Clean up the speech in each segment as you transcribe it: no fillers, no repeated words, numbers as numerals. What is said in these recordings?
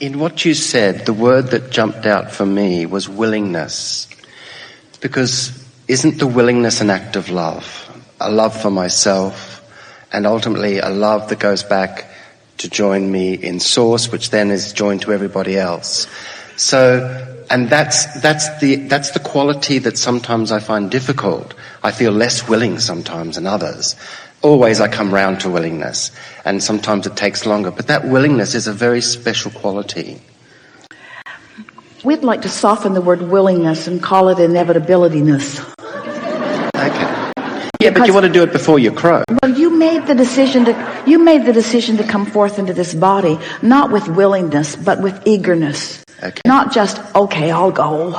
In what you said, the word that jumped out for me was willingness. Because isn't the willingness an act of love? A love for myself, and ultimately a love that goes back to join me in source, which then is joined to everybody else. So, and that's the quality that sometimes I find difficult. I feel less willing sometimes than others. Always I come round to willingness, and sometimes it takes longer. But that willingness is a very special quality. We'd like to soften the word willingness and call it inevitability-ness. Okay. Yeah, but you want to do it before you crow. Well, you made the decision to come forth into this body, not with willingness, but with eagerness. Okay. Not just, okay, I'll go.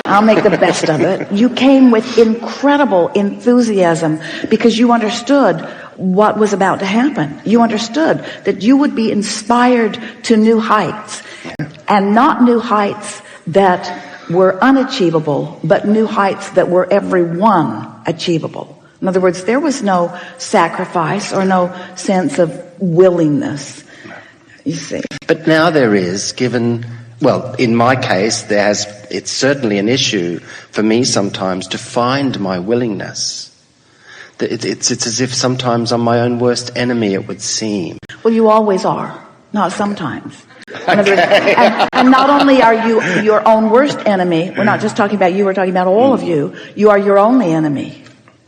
I'll make the best of it. You came with incredible enthusiasm because you understood what was about to happen. You understood that you would be inspired to new heights, and not new heights that were unachievable, but new heights that were everyone achievable. In other words, there was no sacrifice or no sense of willingness, you see. But now there is, given, well, in my case, it's certainly an issue for me sometimes to find my willingness. It's as if sometimes I'm my own worst enemy, it would seem. Well, you always are, not sometimes. In other words, and not only are you your own worst enemy, we're not just talking about you, we're talking about all of you. You are your only enemy.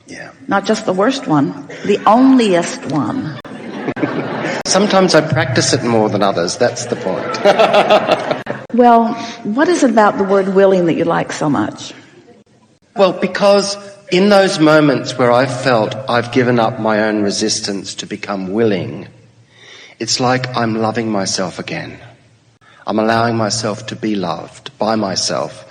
Yeah. Not just the worst one, the onlyest one. Sometimes I practice it more than others, that's the point. Well, what is it about the word willing that you like so much? Well, because in those moments where I've felt I've given up my own resistance to become willing, it's like I'm loving myself again. I'm allowing myself to be loved by myself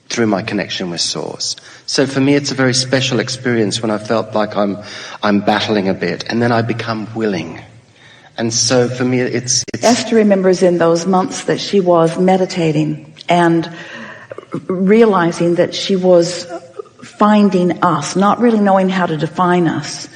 through my connection with Source. So for me, it's a very special experience when I felt like I'm battling a bit, and then I become willing. And so for me, it's... Esther remembers in those months that she was meditating and realizing that she was finding us, not really knowing how to define us.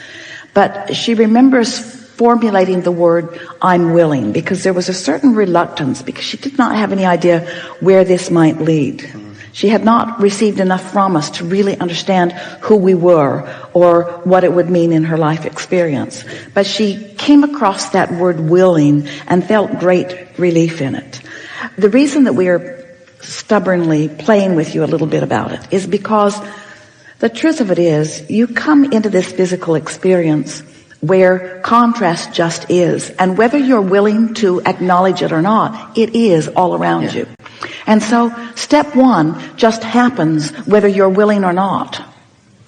But she remembers formulating the word, I'm willing, because there was a certain reluctance, because she did not have any idea where this might lead. She had not received enough from us to really understand who we were or what it would mean in her life experience. But she came across that word willing and felt great relief in it. The reason that we are stubbornly playing with you a little bit about it is because the truth of it is you come into this physical experience where contrast just is. And whether you're willing to acknowledge it or not, it is all around you. And so step one just happens whether you're willing or not.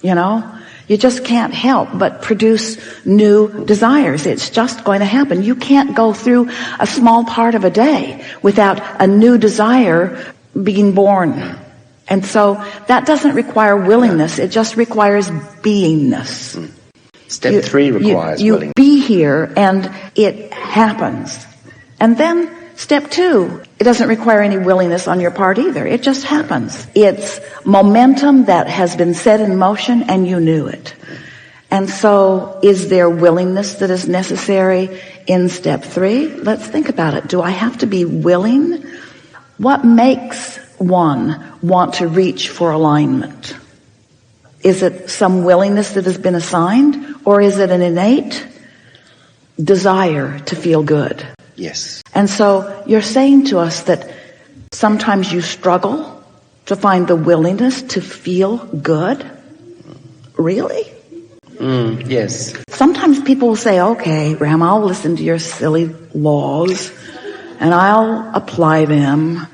You know? You just can't help but produce new desires. It's just going to happen. You can't go through a small part of a day without a new desire being born. And so that doesn't require willingness. It just requires beingness. Step 3 requires willingness. You be here and it happens. And then step 2, it doesn't require any willingness on your part either. It just happens. It's momentum that has been set in motion and you knew it. And so is there willingness that is necessary in step 3? Let's think about it. Do I have to be willing? What makes one want to reach for alignment? Is it some willingness that has been assigned, or is it an innate desire to feel good? Yes. And so you're saying to us that sometimes you struggle to find the willingness to feel good? Really? Yes. Sometimes people will say, okay, Ram, I'll listen to your silly laws and I'll apply them.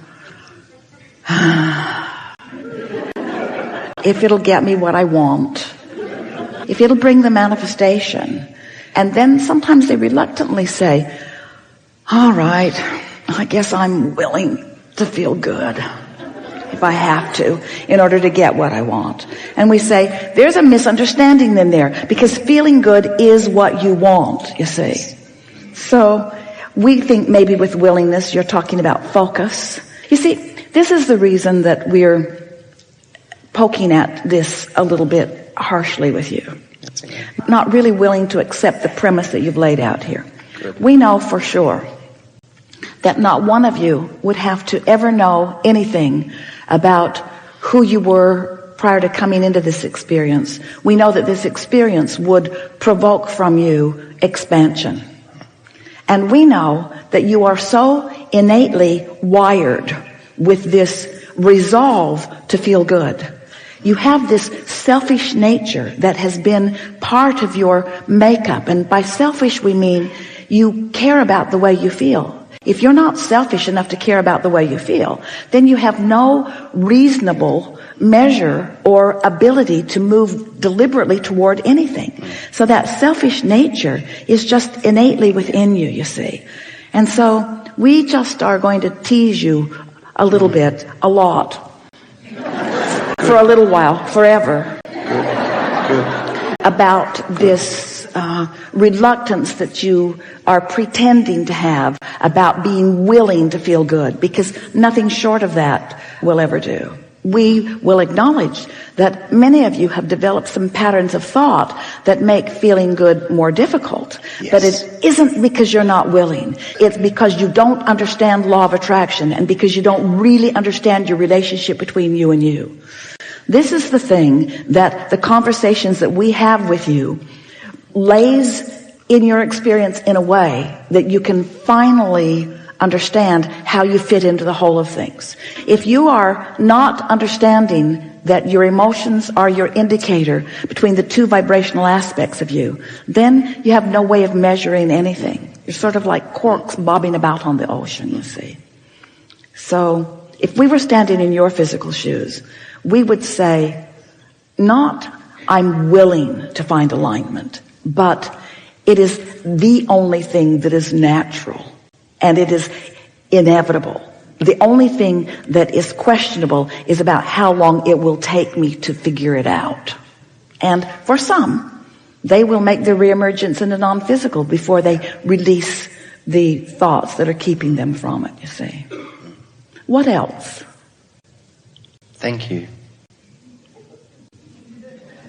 If it'll get me what I want, if it'll bring the manifestation. And then sometimes they reluctantly say, all right, I guess I'm willing to feel good if I have to in order to get what I want. And we say, there's a misunderstanding in there, because feeling good is what you want, you see. So we think maybe with willingness you're talking about focus. You see, this is the reason that we're poking at this a little bit harshly with you. Not really willing to accept the premise that you've laid out here. Good. We know for sure that not one of you would have to ever know anything about who you were prior to coming into this experience. We know that this experience would provoke from you expansion. And we know that you are so innately wired with this resolve to feel good. You have this selfish nature that has been part of your makeup. And by selfish, we mean you care about the way you feel. If you're not selfish enough to care about the way you feel, then you have no reasonable measure or ability to move deliberately toward anything. So that selfish nature is just innately within you, you see. And so we just are going to tease you a little bit, a lot, for a little while, forever, about this reluctance that you are pretending to have about being willing to feel good, because nothing short of that will ever do. We will acknowledge that many of you have developed some patterns of thought that make feeling good more difficult. Yes. But it isn't because you're not willing. It's because you don't understand law of attraction, and because you don't really understand your relationship between you and you. This is the thing that the conversations that we have with you lays in your experience in a way that you can finally understand how you fit into the whole of things. If you are not understanding that your emotions are your indicator between the two vibrational aspects of you, then you have no way of measuring anything. You're sort of like corks bobbing about on the ocean, you see. So if we were standing in your physical shoes, we would say, not I'm willing to find alignment, but it is the only thing that is natural. And it is inevitable. The only thing that is questionable is about how long it will take me to figure it out. And for some, they will make their reemergence in the non-physical before they release the thoughts that are keeping them from it, you see. What else? Thank you.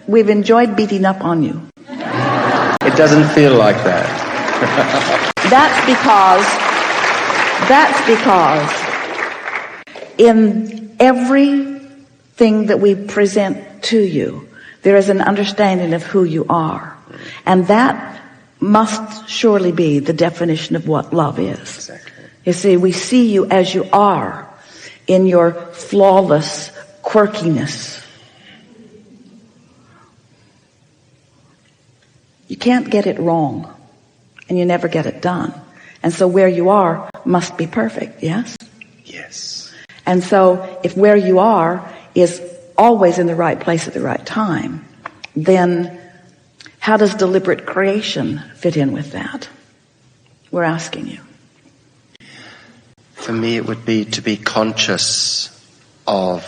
We've enjoyed beating up on you. It doesn't feel like that. That's because in everything that we present to you, there is an understanding of who you are. And that must surely be the definition of what love is. Exactly. You see, we see you as you are in your flawless quirkiness. You can't get it wrong, and you never get it done. And so where you are must be perfect, yes? Yes. And so if where you are is always in the right place at the right time, then how does deliberate creation fit in with that? We're asking you. For me, it would be to be conscious of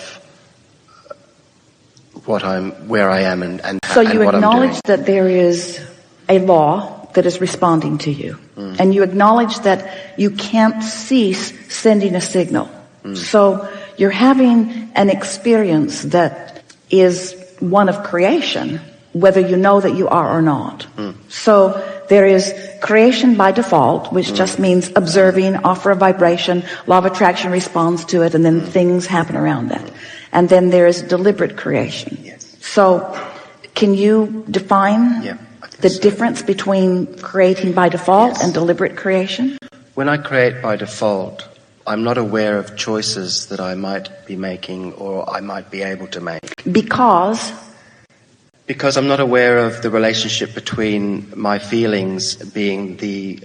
where I am and so you what acknowledge I'm doing. that there is a law that is responding to you. And you acknowledge that you can't cease sending a signal. So you're having an experience that is one of creation, whether you know that you are or not. So there is creation by default, which just means observing, offer a vibration, law of attraction responds to it, and then things happen around that. And then there is deliberate creation. Yes. So can you define the difference between creating by default and deliberate creation? When I create by default, I'm not aware of choices that I might be making or I might be able to make. Because I'm not aware of the relationship between my feelings being the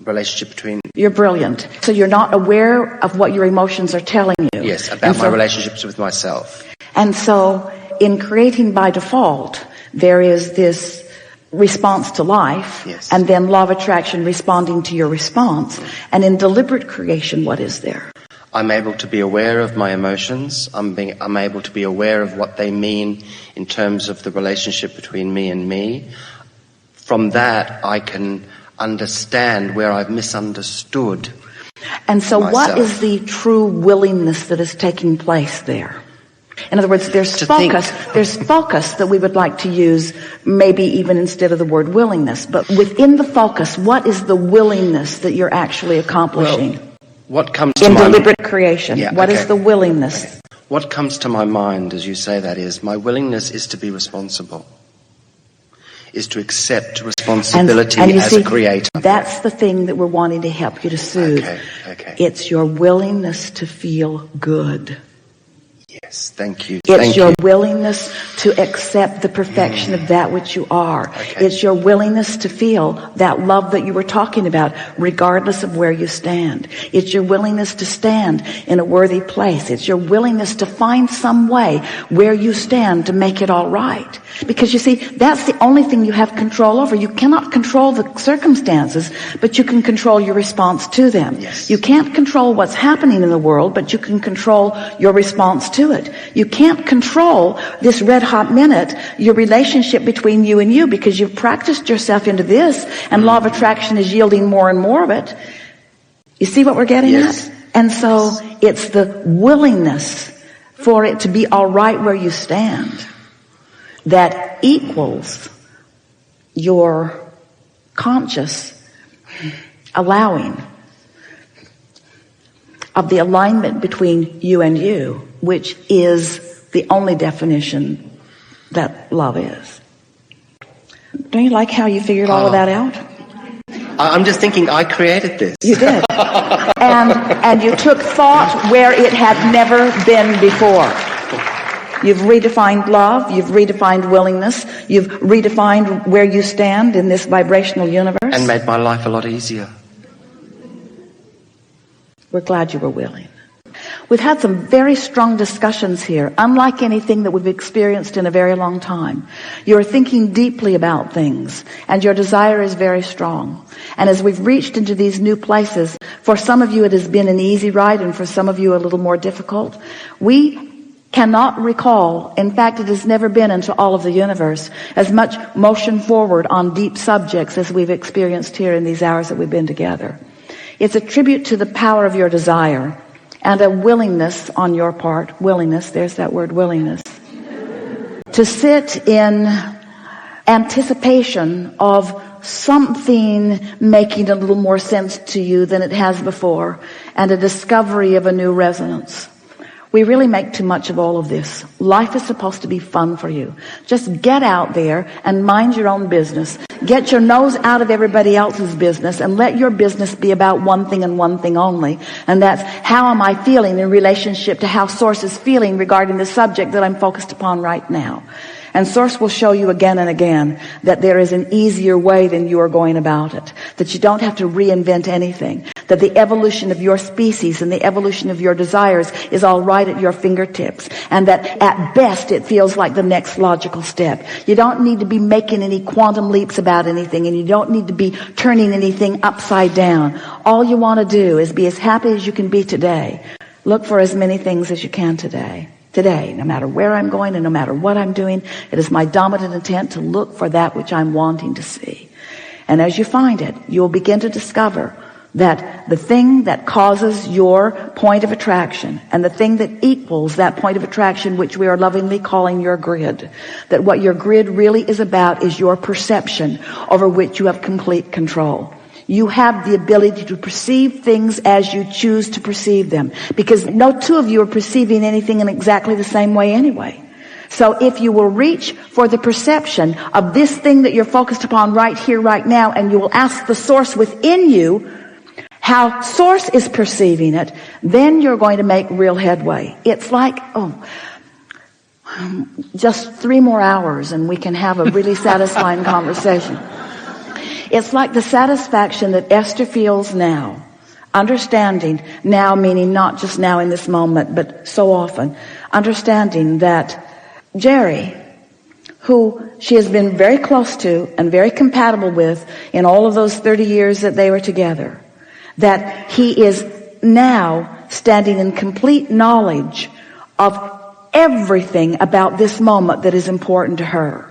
relationship between... You're brilliant. So you're not aware of what your emotions are telling you. Yes, about my relationships with myself. And so in creating by default, there is this response to life, and then law of attraction responding to your response. And in deliberate creation, what is there? I'm able to be aware of my emotions. I'm able to be aware of what they mean in terms of the relationship between me and me. From that, I can understand where I've misunderstood And so myself. what is the true willingness that is taking place there? In other words, there's focus that we would like to use, maybe even instead of the word willingness. But within the focus, what is the willingness that you're actually accomplishing? Well, What comes to in my deliberate creation? Yeah, What okay. is the willingness? Okay. What comes to my mind as you say that is, my willingness is to be responsible, is to accept responsibility and you as see, a creator. That's the thing that we're wanting to help you to soothe. Okay. It's your willingness to feel good. Yes, thank you. It's your willingness to accept the perfection of that which you are. Okay. It's your willingness to feel that love that you were talking about, regardless of where you stand. It's your willingness to stand in a worthy place. It's your willingness to find some way where you stand to make it all right. Because you see, that's the only thing you have control over. You cannot control the circumstances, but you can control your response to them. Yes. You can't control what's happening in the world, but you can control your response to it. You can't control this red hot minute, your relationship between you and you, because you've practiced yourself into this, and law of attraction is yielding more and more of it. You see what we're getting at? And so it's the willingness for it to be all right where you stand that equals your conscious allowing of the alignment between you and you, which is the only definition that love is. Don't you like how you figured all of that out? I'm just thinking I created this. You did. And you took thought where it had never been before. You've redefined love, you've redefined willingness, you've redefined where you stand in this vibrational universe. And made my life a lot easier. We're glad you were willing. We've had some very strong discussions here, unlike anything that we've experienced in a very long time. You're thinking deeply about things, and your desire is very strong. And as we've reached into these new places, for some of you it has been an easy ride, and for some of you a little more difficult. We cannot recall, in fact it has never been into all of the universe, as much motion forward on deep subjects as we've experienced here in these hours that we've been together. It's a tribute to the power of your desire and a willingness on your part, there's that word, willingness, to sit in anticipation of something making a little more sense to you than it has before, and a discovery of a new resonance. We really make too much of all of this. Life is supposed to be fun for you. Just get out there and mind your own business. Get your nose out of everybody else's business and let your business be about one thing and one thing only. And that's, how am I feeling in relationship to how Source is feeling regarding the subject that I'm focused upon right now. And Source will show you again and again that there is an easier way than you are going about it. That you don't have to reinvent anything. That the evolution of your species and the evolution of your desires is all right at your fingertips. And that at best it feels like the next logical step. You don't need to be making any quantum leaps about anything, and you don't need to be turning anything upside down. All you want to do is be as happy as you can be today. Look for as many things as you can today. Today, no matter where I'm going and no matter what I'm doing, it is my dominant intent to look for that which I'm wanting to see. And as you find it, you'll begin to discover that the thing that causes your point of attraction and the thing that equals that point of attraction, which we are lovingly calling your grid, that what your grid really is about is your perception over which you have complete control. You have the ability to perceive things as you choose to perceive them, because no two of you are perceiving anything in exactly the same way anyway. So if you will reach for the perception of this thing that you're focused upon right here, right now, and you will ask the Source within you how Source is perceiving it, then you're going to make real headway. It's like, just 3 more hours and we can have a really satisfying conversation. It's like the satisfaction that Esther feels now, understanding now, meaning not just now in this moment, but so often, understanding that Jerry, who she has been very close to and very compatible with in all of those 30 years that they were together, that he is now standing in complete knowledge of everything about this moment that is important to her,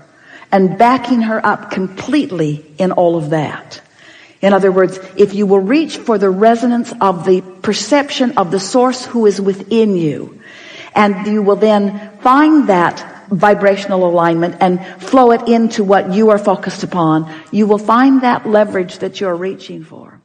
and backing her up completely in all of that. In other words, if you will reach for the resonance of the perception of the Source who is within you, and you will then find that vibrational alignment and flow it into what you are focused upon, you will find that leverage that you're reaching for.